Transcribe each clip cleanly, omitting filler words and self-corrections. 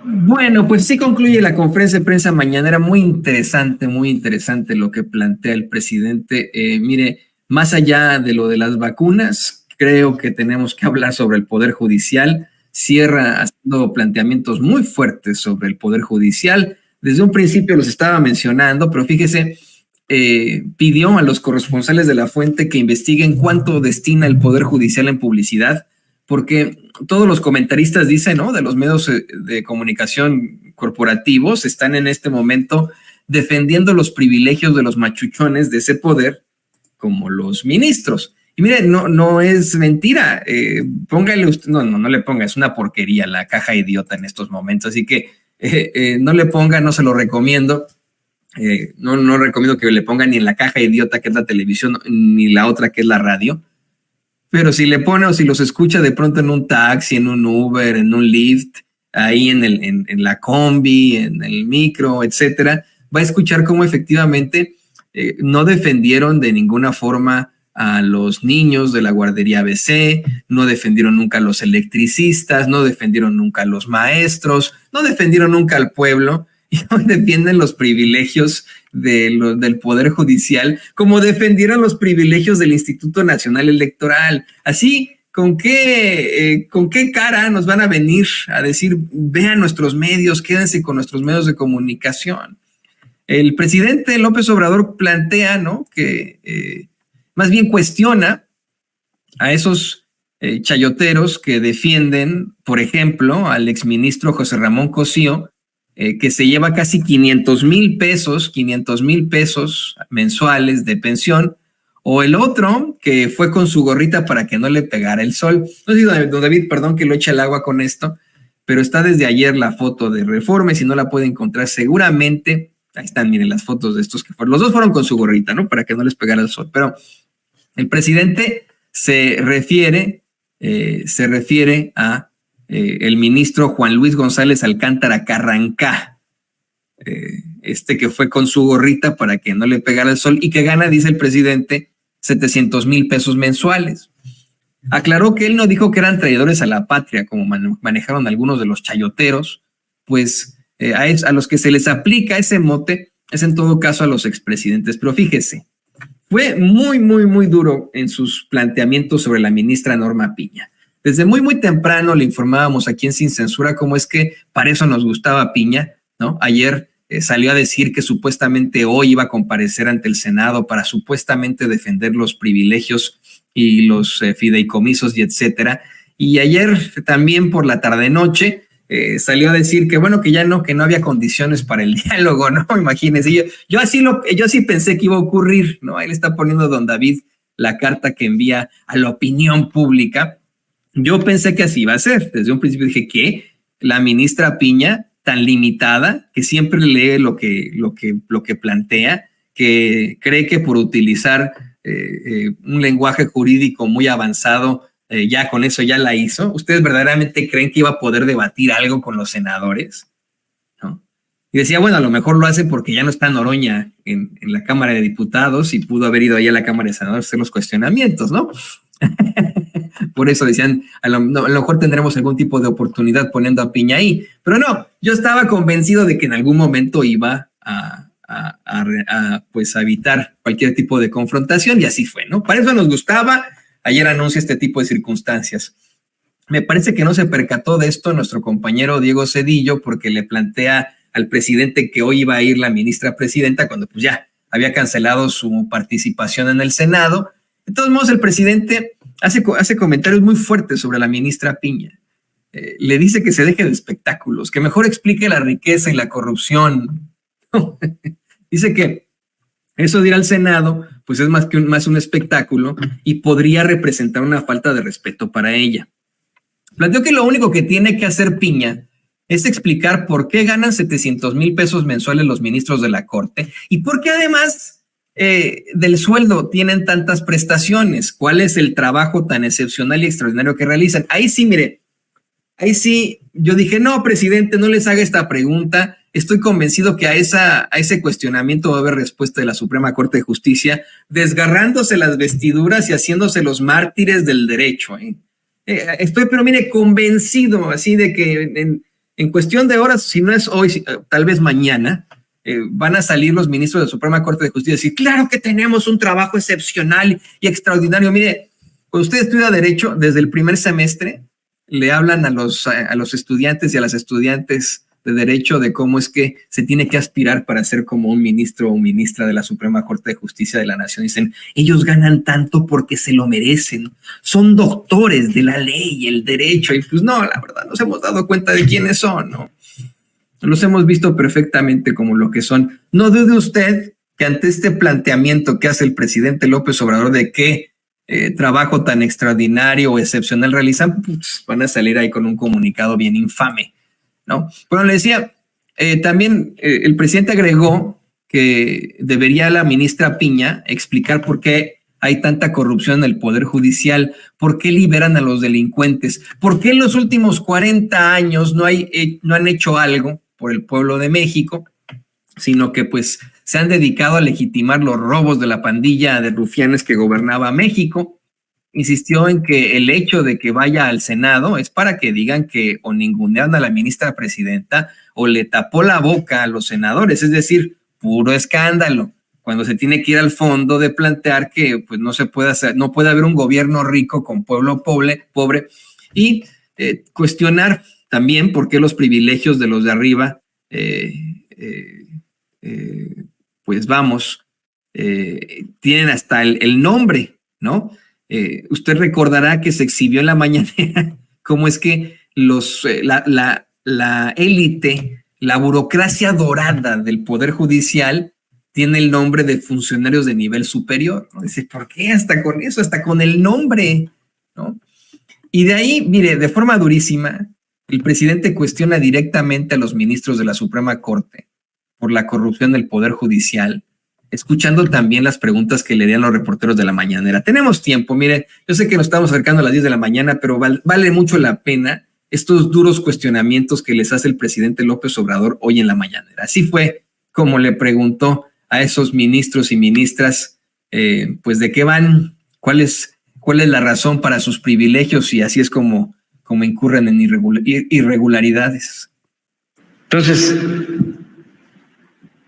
Bueno, pues sí concluye la conferencia de prensa mañanera. Muy interesante lo que plantea el presidente. Mire, más allá de lo de las vacunas, creo que tenemos que hablar sobre el Poder Judicial. Cierra haciendo planteamientos muy fuertes sobre el Poder Judicial. Desde un principio los estaba mencionando, pero fíjese, pidió a los corresponsales de La Fuente que investiguen cuánto destina el Poder Judicial en publicidad, porque todos los comentaristas dicen, ¿no?, de los medios de comunicación corporativos están en este momento defendiendo los privilegios de los machuchones de ese poder, como los ministros. Y mire, no es mentira. Póngale usted, no le ponga, es una porquería la caja idiota en estos momentos, así que no le ponga, no se lo recomiendo. No recomiendo que le pongan ni en la caja idiota que es la televisión, ni la otra que es la radio. Pero si le pone o si los escucha de pronto en un taxi, en un Uber, en un Lyft, ahí en la combi, en el micro, etcétera, va a escuchar cómo efectivamente no defendieron de ninguna forma a los niños de la guardería ABC, no defendieron nunca a los electricistas, no defendieron nunca a los maestros, no defendieron nunca al pueblo, y hoy defienden los privilegios del Poder Judicial, como defendieron los privilegios del Instituto Nacional Electoral. Así, ¿con qué cara nos van a venir a decir, vean nuestros medios, quédense con nuestros medios de comunicación? El presidente López Obrador plantea, ¿no?, que más bien cuestiona a esos chayoteros que defienden, por ejemplo, al exministro José Ramón Cosío, que se lleva casi 500,000 pesos mensuales de pensión, o el otro que fue con su gorrita para que no le pegara el sol. No sé si don David, perdón que lo eche al agua con esto, pero está desde ayer la foto de Reforma, y si no la puede encontrar seguramente, ahí están, miren las fotos de estos que fueron, los dos fueron con su gorrita, ¿no?, para que no les pegara el sol, pero el presidente se refiere a el ministro Juan Luis González Alcántara Carrancá, que fue con su gorrita para que no le pegara el sol y que gana, dice el presidente, 700,000 pesos mensuales. Aclaró que él no dijo que eran traidores a la patria, como manejaron algunos de los chayoteros, pues a los que se les aplica ese mote es en todo caso a los expresidentes. Pero fíjese, fue muy duro en sus planteamientos sobre la ministra Norma Piña. Desde muy temprano le informábamos aquí en Sin Censura cómo es que para eso nos gustaba Piña, ¿no? Ayer salió a decir que supuestamente hoy iba a comparecer ante el Senado para supuestamente defender los privilegios y los fideicomisos y etcétera. Y ayer también por la tarde-noche salió a decir que bueno, que no había condiciones para el diálogo, ¿no? Imagínense, yo así pensé que iba a ocurrir, ¿no? Ahí le está poniendo don David la carta que envía a la opinión pública. Yo pensé que así iba a ser. Desde un principio dije que la ministra Piña, tan limitada, que siempre lee lo que plantea, que cree que por utilizar un lenguaje jurídico muy avanzado, ya con eso ya la hizo. ¿Ustedes verdaderamente creen que iba a poder debatir algo con los senadores? ¿No? Y decía, bueno, a lo mejor lo hace porque ya no está Noroña en la Cámara de Diputados y pudo haber ido ahí a la Cámara de Senadores a hacer los cuestionamientos, ¿no? Por eso decían, a lo mejor tendremos algún tipo de oportunidad poniendo a Piña ahí. Pero no, yo estaba convencido de que en algún momento iba a evitar cualquier tipo de confrontación, y así fue, ¿no? Para eso nos gustaba. Ayer anuncia este tipo de circunstancias. Me parece que no se percató de esto nuestro compañero Diego Cedillo, porque le plantea al presidente que hoy iba a ir la ministra presidenta cuando pues ya había cancelado su participación en el Senado. De todos modos, el presidente hace comentarios muy fuertes sobre la ministra Piña. Le dice que se deje de espectáculos, que mejor explique la riqueza y la corrupción. Dice que eso de ir al Senado pues es más un espectáculo y podría representar una falta de respeto para ella. Planteó que lo único que tiene que hacer Piña es explicar por qué ganan 700,000 pesos mensuales los ministros de la Corte y por qué además del sueldo tienen tantas prestaciones. ¿Cuál es el trabajo tan excepcional y extraordinario que realizan? Ahí sí, mire, ahí sí, yo dije, no, presidente, no les haga esta pregunta. Estoy convencido que a ese cuestionamiento va a haber respuesta de la Suprema Corte de Justicia, desgarrándose las vestiduras y haciéndose los mártires del derecho. Estoy, pero mire, convencido así de que En cuestión de horas, si no es hoy, tal vez mañana, van a salir los ministros de la Suprema Corte de Justicia y decir, claro que tenemos un trabajo excepcional y extraordinario. Mire, cuando usted estudia Derecho, desde el primer semestre, le hablan a los estudiantes y a las estudiantes de Derecho de cómo es que se tiene que aspirar para ser como un ministro o ministra de la Suprema Corte de Justicia de la Nación. Dicen, ellos ganan tanto porque se lo merecen, son doctores de la ley y el derecho. Y pues no, la verdad, nos hemos dado cuenta de quiénes son, ¿no? Los hemos visto perfectamente como lo que son. No dude usted que ante este planteamiento que hace el presidente López Obrador de qué trabajo tan extraordinario o excepcional realizan, pues van a salir ahí con un comunicado bien infame, ¿no? Bueno, le decía, también el presidente agregó que debería la ministra Piña explicar por qué hay tanta corrupción en el Poder Judicial, por qué liberan a los delincuentes, por qué en los últimos 40 años no han hecho algo por el pueblo de México, sino que pues se han dedicado a legitimar los robos de la pandilla de rufianes que gobernaba México. Insistió en que el hecho de que vaya al Senado es para que digan que o ningunearon a la ministra presidenta o le tapó la boca a los senadores, es decir, puro escándalo, cuando se tiene que ir al fondo de plantear que pues no se puede hacer, no puede haber un gobierno rico con pueblo pobre y cuestionar también por qué los privilegios de los de arriba pues vamos, tienen hasta el nombre, ¿no? Usted recordará que se exhibió en la mañanera cómo es que la élite, la burocracia dorada del Poder Judicial tiene el nombre de funcionarios de nivel superior, ¿no? Dice, ¿por qué hasta con eso? Hasta con el nombre, ¿no? Y de ahí, mire, de forma durísima, el presidente cuestiona directamente a los ministros de la Suprema Corte por la corrupción del Poder Judicial, escuchando también las preguntas que le dieron los reporteros de la mañanera. Tenemos tiempo, mire, yo sé que nos estamos acercando a las 10 de la mañana, pero vale mucho la pena estos duros cuestionamientos que les hace el presidente López Obrador hoy en la mañanera. Así fue como le preguntó a esos ministros y ministras, pues de qué van, cuál es la razón para sus privilegios y así es como incurren en irregularidades. Entonces,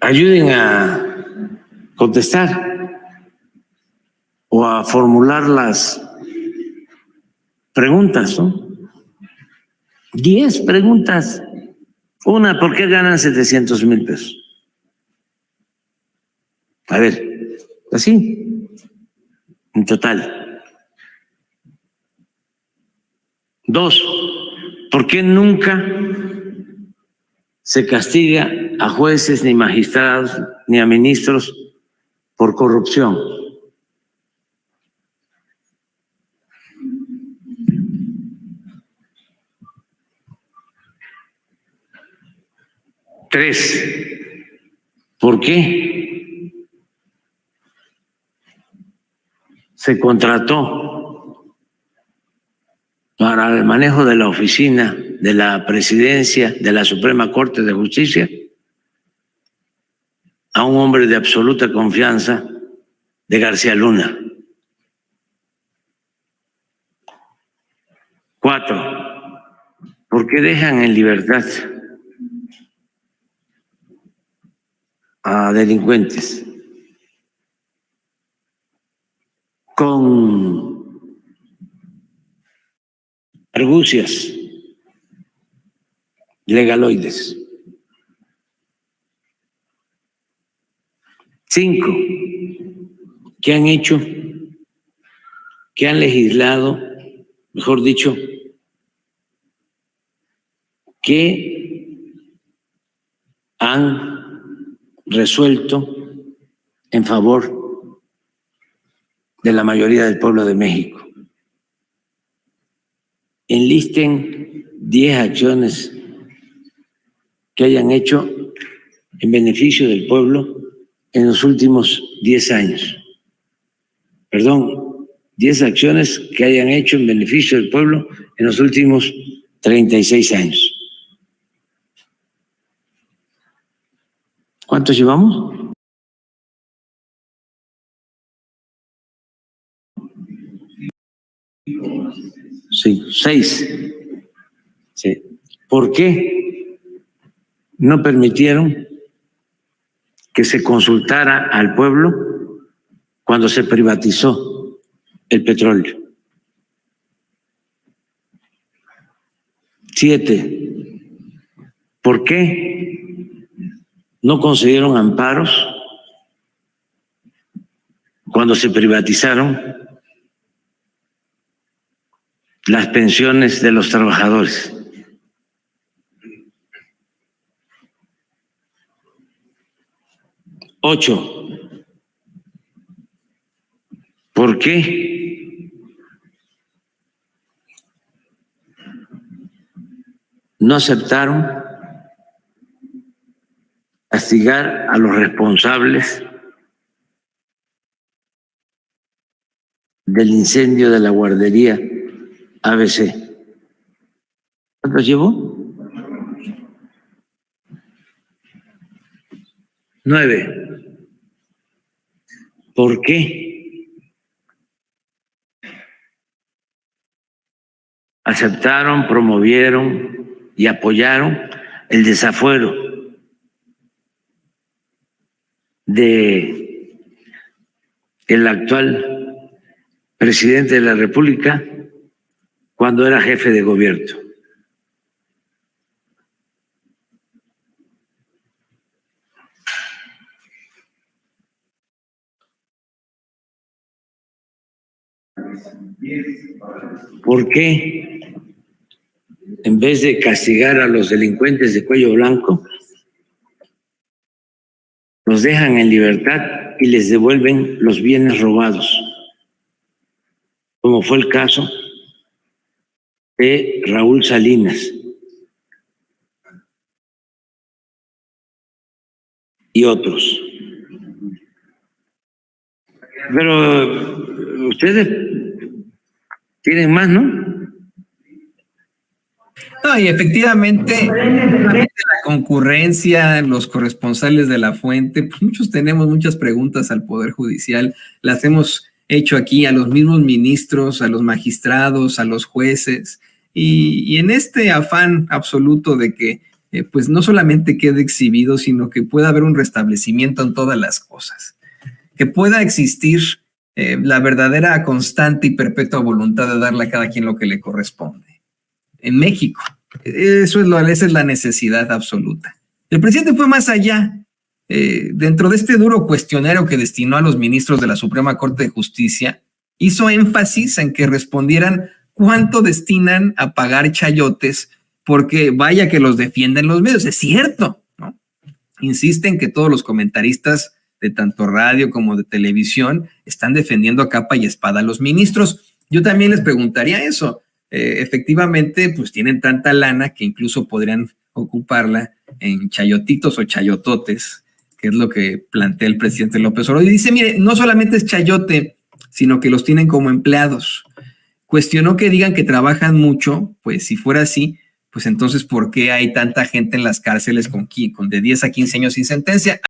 ayuden a contestar o a formular las preguntas, ¿no? 10 preguntas. Una, ¿por qué ganan 700,000 pesos? A ver, así, en total. 2, ¿por qué nunca se castiga a jueces, ni magistrados, ni a ministros por corrupción? 3, ¿por qué se contrató para el manejo de la oficina de la presidencia de la Suprema Corte de Justicia a un hombre de absoluta confianza de García Luna? 4, ¿por qué dejan en libertad a delincuentes con argucias legaloides? 5, ¿qué han hecho? ¿Qué han legislado? Mejor dicho, ¿qué han resuelto en favor de la mayoría del pueblo de México? Enlisten 10 acciones que hayan hecho en beneficio del pueblo en los últimos 10 años. Perdón, 10 acciones que hayan hecho en beneficio del pueblo en los últimos 36 años. ¿Cuántos llevamos? Sí, 6. Sí. ¿Por qué no permitieron que se consultara al pueblo cuando se privatizó el petróleo. 7. ¿Por qué no concedieron amparos cuando se privatizaron las pensiones de los trabajadores? 8. ¿Por qué no aceptaron castigar a los responsables del incendio de la guardería ABC? ¿Cuánto llevó? 9. ¿Por qué aceptaron, promovieron y apoyaron el desafuero de el actual presidente de la República cuando era jefe de gobierno? ¿Por qué, en vez de castigar a los delincuentes de cuello blanco, los dejan en libertad y les devuelven los bienes robados, como fue el caso de Raúl Salinas y otros? Pero ustedes tienen más, ¿no? No, y efectivamente, la concurrencia, los corresponsales de la fuente, pues muchos tenemos muchas preguntas al Poder Judicial, las hemos hecho aquí a los mismos ministros, a los magistrados, a los jueces, y en este afán absoluto de que pues no solamente quede exhibido, sino que pueda haber un restablecimiento en todas las cosas, que pueda existir la verdadera, constante y perpetua voluntad de darle a cada quien lo que le corresponde. En México, esa es la necesidad absoluta. El presidente fue más allá. Dentro de este duro cuestionario que destinó a los ministros de la Suprema Corte de Justicia, hizo énfasis en que respondieran cuánto destinan a pagar chayotes, porque vaya que los defienden los medios. Es cierto, ¿no? Insisten que todos los comentaristas de tanto radio como de televisión están defendiendo a capa y espada a los ministros. Yo también les preguntaría eso. Efectivamente, pues tienen tanta lana que incluso podrían ocuparla en chayotitos o chayototes, que es lo que plantea el presidente López Obrador. Y dice, mire, no solamente es chayote, sino que los tienen como empleados. Cuestionó que digan que trabajan mucho, pues si fuera así, pues entonces, ¿por qué hay tanta gente en las cárceles con de 10 a 15 años sin sentencia?